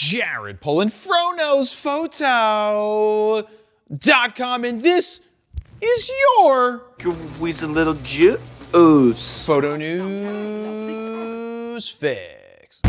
Jared Polin, FroKnowsPhoto.com, and this is your Weasel little juice. Photo News Fix.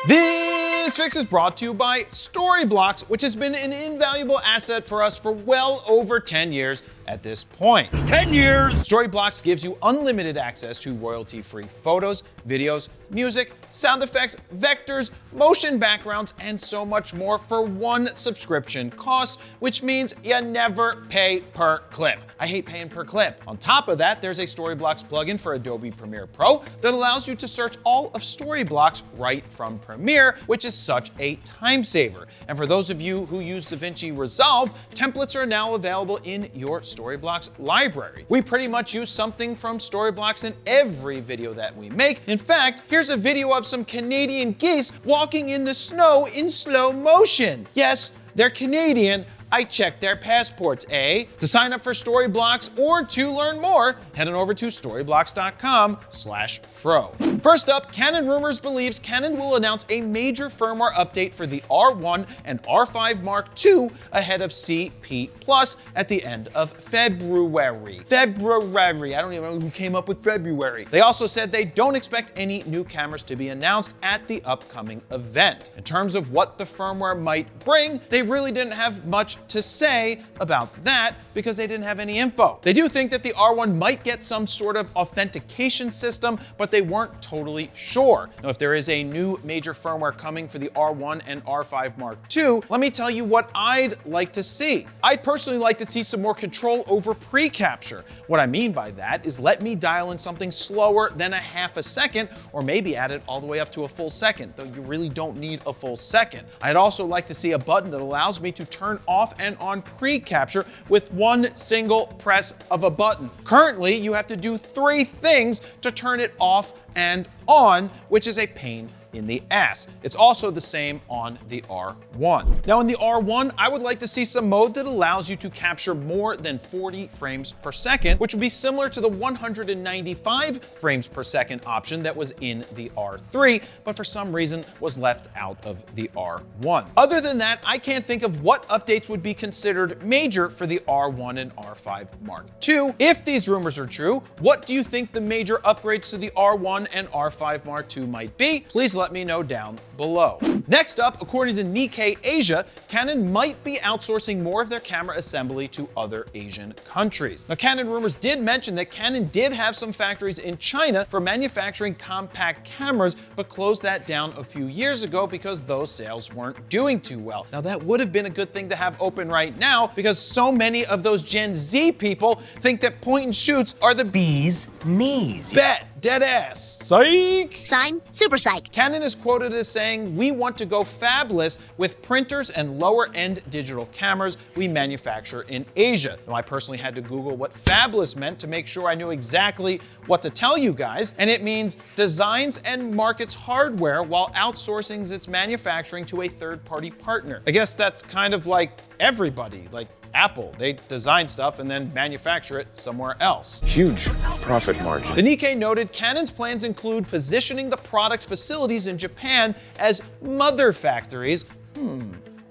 This fix is brought to you by Storyblocks, which has been an invaluable asset for us for well over 10 years at this point. 10 years! Storyblocks gives you unlimited access to royalty-free photos, videos, music, sound effects, vectors, motion backgrounds, and so much more for one subscription cost, which means you never pay per clip. I hate paying per clip. On top of that, there's a Storyblocks plugin for Adobe Premiere Pro that allows you to search all of Storyblocks right from Premiere, which is such a time saver. And for those of you who use DaVinci Resolve, templates are now available in your Storyblocks library. We pretty much use something from Storyblocks in every video that we make. In fact, here's a video of some Canadian geese walking in the snow in slow motion. Yes, they're Canadian. I checked their passports, eh? To sign up for Storyblocks or to learn more, head on over to storyblocks.com/fro. First up, Canon Rumors believes Canon will announce a major firmware update for the R1 and R5 Mark II ahead of CP Plus at the end of February. I don't even know who came up with February. They also said they don't expect any new cameras to be announced at the upcoming event. In terms of what the firmware might bring, they really didn't have much to say about that because they didn't have any info. They do think that the R1 might get some sort of authentication system, but they weren't totally sure. Now, if there is a new major firmware coming for the R1 and R5 Mark II, let me tell you what I'd like to see. I'd personally like to see some more control over pre-capture. What I mean by that is let me dial in something slower than a half a second, or maybe add it all the way up to a full second, though you really don't need a full second. I'd also like to see a button that allows me to turn off and on pre-capture with one single press of a button. Currently, you have to do 3 things to turn it off and on, which is a pain in the ass. It's also the same on the R1. Now in the R1, I would like to see some mode that allows you to capture more than 40 frames per second, which would be similar to the 195 frames per second option that was in the R3, but for some reason was left out of the R1. Other than that, I can't think of what updates would be considered major for the R1 and R5 Mark II. If these rumors are true, what do you think the major upgrades to the R1 and R5 Mark II might be? Please let me know down below. Next up, according to Nikkei Asia, Canon might be outsourcing more of their camera assembly to other Asian countries. Now, Canon Rumors did mention that Canon did have some factories in China for manufacturing compact cameras, but closed that down a few years ago because those sales weren't doing too well. Now, that would have been a good thing to have open right now because so many of those Gen Z people think that point and shoots are the bee's knees. Bet. Dead ass. Psych. Sign, super psych. Canon is quoted as saying, "We want to go fabless with printers and lower-end digital cameras we manufacture in Asia." Now, I personally had to Google what fabless meant to make sure I knew exactly what to tell you guys, and it means designs and markets hardware while outsourcing its manufacturing to a third-party partner. I guess that's kind of like everybody, like Apple. They design stuff and then manufacture it somewhere else. Huge profit margin. The Nikkei noted Canon's plans include positioning the product facilities in Japan as mother factories.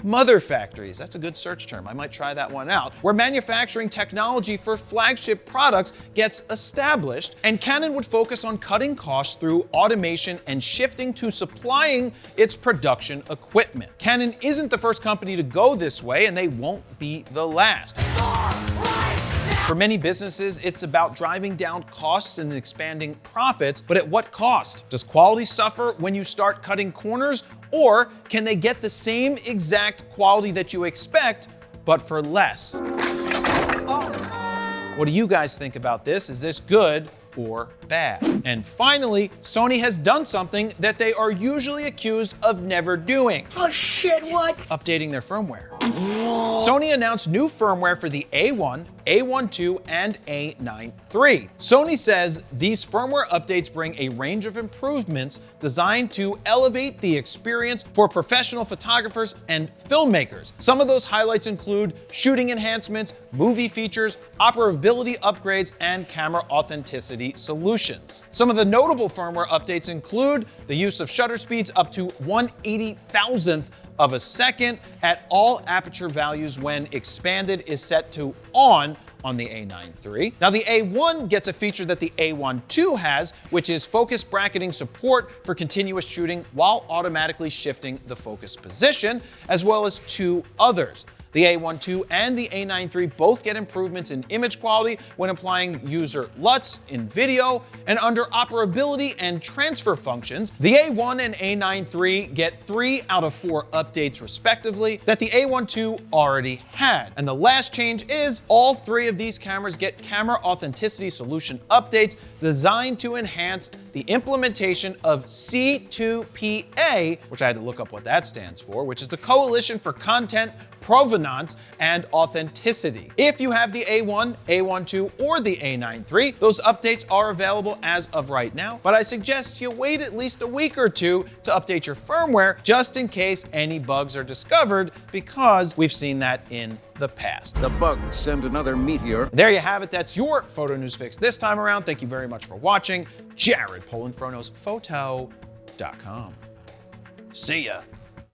Mother factories, that's a good search term. I might try that one out. Where manufacturing technology for flagship products gets established, and Canon would focus on cutting costs through automation and shifting to supplying its production equipment. Canon isn't the first company to go this way, and they won't be the last. For many businesses, it's about driving down costs and expanding profits, but at what cost? Does quality suffer when you start cutting corners, or can they get the same exact quality that you expect, but for less? What do you guys think about this? Is this good or bad? And finally, Sony has done something that they are usually accused of never doing. Oh shit, what? Updating their firmware. Sony announced new firmware for the A1, A1 II and A9 III. Sony says these firmware updates bring a range of improvements designed to elevate the experience for professional photographers and filmmakers. Some of those highlights include shooting enhancements, movie features, operability upgrades, and camera authenticity solutions. Some of the notable firmware updates include the use of shutter speeds up to 1/80,000th of a second at all aperture values when expanded is set to on the A9 III. Now the A1 gets a feature that the A1 II has, which is focus bracketing support for continuous shooting while automatically shifting the focus position, as well as two others. The A1 II and the A9 III both get improvements in image quality when applying user LUTs in video, and under operability and transfer functions, the A1 and A9 III get 3 out of 4 updates respectively that the A1 II already had. And the last change is all 3 of these cameras get camera authenticity solution updates designed to enhance the implementation of C2PA, which I had to look up what that stands for, which is the Coalition for Content Provenance and Authenticity. If you have the A1, A1 II, or the A9 III, those updates are available as of right now, but I suggest you wait at least a week or two to update your firmware just in case any bugs are discovered, because we've seen that in the past. The bugs send another meteor. There you have it. That's your Photo News Fix this time around. Thank you very much for watching. Jared Polin, PhotoNewsPhoto.com. See ya.